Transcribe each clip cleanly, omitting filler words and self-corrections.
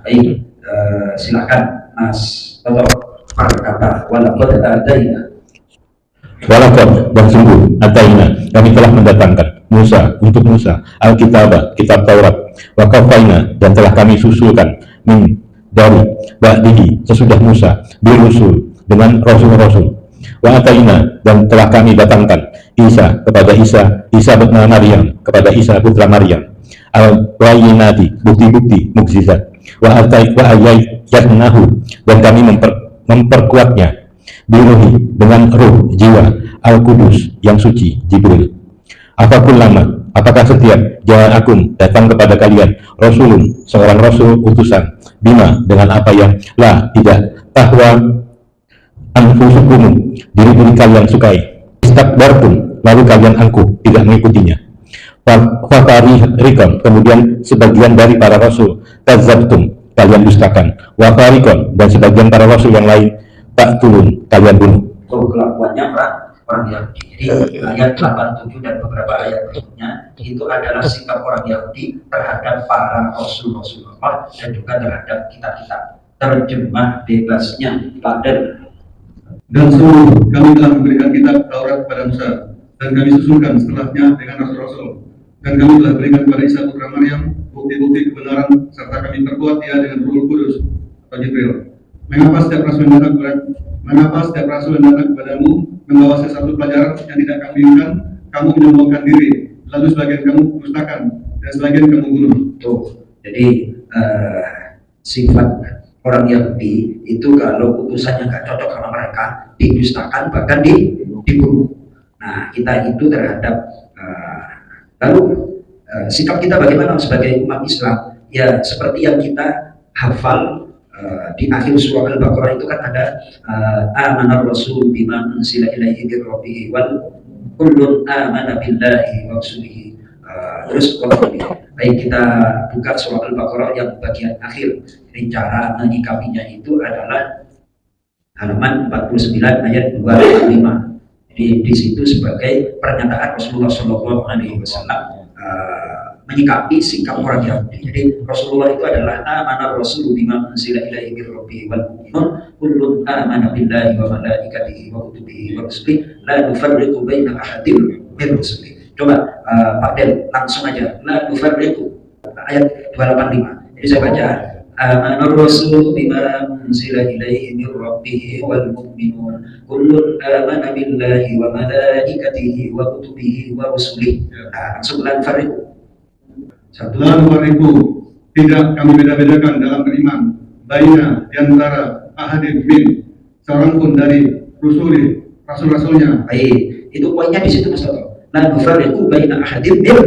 Baik, silakan Mas Toto berkata walaqad ataina. Walaqad dan sungguh ataina kami telah mendatangkan Musa untuk Musa Alkitab kitab Taurat wa qafaina dan telah kami susulkan min dari ba'dihi sesudah Musa birusul dengan rasul-rasul wa ataina dan telah kami datangkan Isa bin Maryam kepada Isa putra Maryam al-bayyinati bukti-bukti mukjizat wa ayyadnahu dan kami memperkuatnya biruhi dengan roh jiwa al-kudus yang suci Jibril. Apakah setiap ja'akum datang kepada kalian rasulun seorang rasul utusan bima dengan apa yang tidak tahwa anfusukum diri kalian sukai istakbartum lalu kalian angkuh tidak mengikutinya. Wafarikon kemudian sebagian dari para rasul tazabtum kalian dustakan wafarikon dan sebagian para rasul yang lain tak turun kalian bunuh. Tuh kelakuannya orang Yahudi. Jadi ayat 87 dan beberapa ayat berikutnya itu adalah sikap orang Yahudi terhadap para rasul-rasul Allah dan juga terhadap kitab-kitab. Terjemah bebasnya Paden. Dan sungguh kami telah memberikan kitab Taurat kepada Musa dan kami susulkan setelahnya dengan rasul-rasul dan kami telah berikan kepada Isa putra Maryam bukti-bukti kebenaran serta kami perkuat dia dengan Roh Kudus atau Jibril. Mengapa setiap rasul yang datang kepadamu membawa sesuatu pelajaran yang tidak kamu inginkan, kamu menyombongkan diri, lalu sebagian kamu dustakan dan sebagian kamu bunuh. Tuh, jadi sifat orang Yahudi itu kalau utusannya nggak cocok sama mereka didustakan bahkan dibunuh. Nah, kita itu terhadap lalu sikap kita bagaimana sebagai umat Islam? Ya seperti yang kita hafal di akhir surah Al-Baqarah itu kan ada amanar rasul bima unzila ilaihi min rabbih wal kullun amana billahi wa rasulihi. Terus baik kita buka surah Al-Baqarah yang bagian akhir. Jadi cara menyikapinya itu adalah halaman 49 ayat 25. Jadi di situ sebagai pernyataan Rasulullah SAW menyikapi sikap orang Yahudi. Jadi Rasulullah itu adalah amana rasul bima unzila ilaihi min rabbih wal mu'minun kullun amana billahi wa malaikatihi wa kutubihi wa rusulihi la nufarriqu baina ahadin min rusulihi. Coba Pak Del langsung aja la nufarriqu ayat 285. Jadi saya baca amana rasul bima unzila ilaihi min rabbih wal mu'minun kullun amana billahi wa malaikatihi wa kutubihi wa rusulihi. Langsung la nufarriqu. Tidak kami beda-bedakan dalam beriman baina di antara ahadin min seorang pun dari rasul-rasulnya. Baik, itu poinnya di situ Mas Toto. La nufarriqu baina ahadin min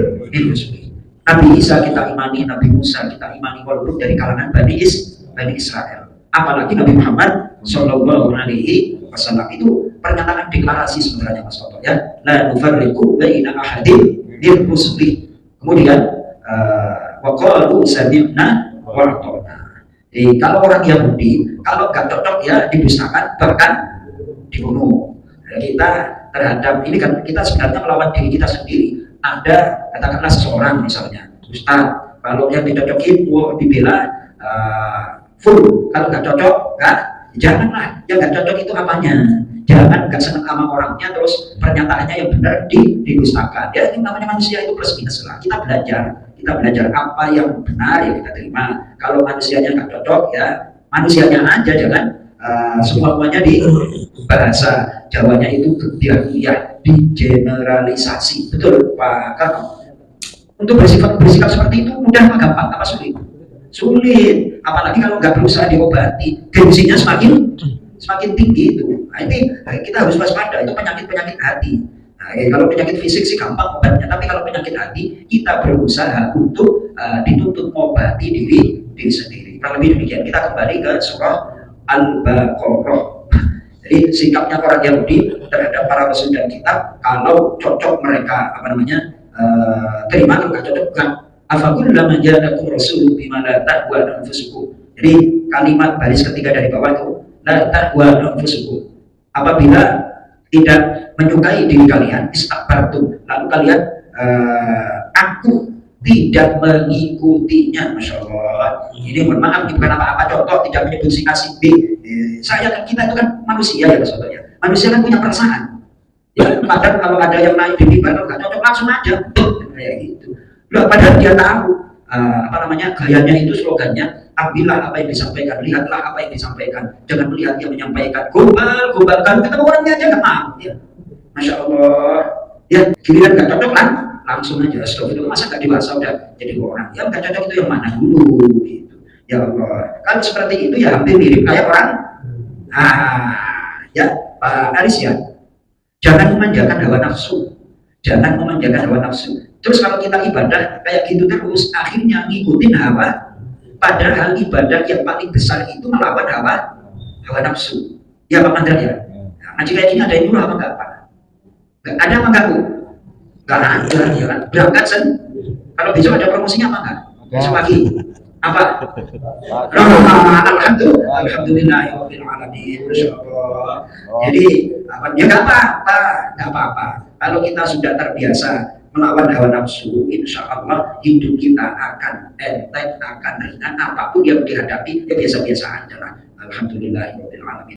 rusuli. Nabi Isa kita imani, Nabi Musa kita imani walaupun dari kalangan Bani Israel. Apalagi Nabi Muhammad Shallallahu Alaihi Wasallam itu pernyataan deklarasi sebenarnya Mas Toto ya. La nufarriqu baina ahadin min rusuli. Kemudian waqalu sami'na wa ata'na. Jadi kalau orang Yahudi kalau nggak cocok ya didustakan bahkan dibunuh. Kita terhadap ini kan kita sebenarnya melawan diri kita sendiri. Ada katakanlah seseorang misalnya Ustaz, kalau yang dicocokin dibela full, kalau nggak cocok nggak, janganlah. Yang nggak cocok itu apanya? Jangan nggak senang sama orangnya terus pernyataannya yang benar didustakan. Ya ini namanya manusia itu plus minus lah. Kita belajar apa yang benar yang kita terima. Kalau manusianya nggak cocok ya manusianya aja, jangan semuanya di bahasa Jawanya itu kebiasaan digeneralisasi. Betul Pak Karno? Untuk bersikap seperti itu mudah apa gampang? Apa sulit? Sulit. Apalagi kalau nggak berusaha diobati, gengsinya semakin tinggi itu. Nah, ini kita harus waspada. Itu penyakit hati. Nah, kalau penyakit fisik sih gampang obatnya, tapi kalau penyakit hati kita berusaha untuk dituntut mengobati diri sendiri. Kurang lebih demikian. Kita kembali ke surah Al-Baqarah. Jadi sikapnya orang Yahudi terhadap para rasul dan kitab, kalau cocok mereka terima, kalau nggak cocok bukan. Afakullama ja'akum rasulun bima la tahwa anfusukum. Jadi kalimat baris ketiga dari bawah itu la tahwa anfusukum. Apabila tidak menyukai diri kalian, istakbartum, lalu kalian aku tidak mengikutinya. Masya Allah. Ini mohon maaf, ini bukan apa-apa, contoh tidak menyebut si A si B. Kita itu kan manusia ya saudara. Manusia kan punya perasaan. Ya, padahal kalau ada yang naik di mimbar nggak cocok langsung aja, kayak gitu. Loh, padahal dia tahu gayanya itu, slogannya, ambillah apa yang disampaikan, lihatlah apa yang disampaikan, jangan melihat yang menyampaikan, gombal, ketemu orangnya aja nggak mau. Ya. Masya Allah. Ya, giliran nggak cocok kan, langsung aja. Astagfirullah, masa nggak dewasa udah jadi orang. Ya nggak cocok itu yang mana dulu, gitu. Ya Allah. Kalau seperti itu ya hampir mirip kayak orang. Ya Pak Aris ya. Jangan memanjakan hawa nafsu. Jangan memanjakan hawa nafsu. Terus kalau kita ibadah kayak gitu terus, akhirnya ngikutin hawa. Padahal ibadah yang paling besar itu melawan hawa nafsu. Ya Pak Mandra ya. Ngaji kayak gini ada yang nyuruh apa enggak Pak? Enggak ada apa enggak Bu? Enggak ada ya kan. Berangkat sen. Kalau besok ada promosinya apa enggak? Besok pagi. Apa? Alhamdulillah ya Rabbil alamin. Masyaallah. Jadi ya enggak apa-apa. Kalau kita sudah terbiasa melawan hawa nafsu, insya Allah hidup kita akan enteng, akan ringan. Apapun yang dihadapi ya biasa-biasa aja lah. Alhamdulillah ya Rabbil alamin.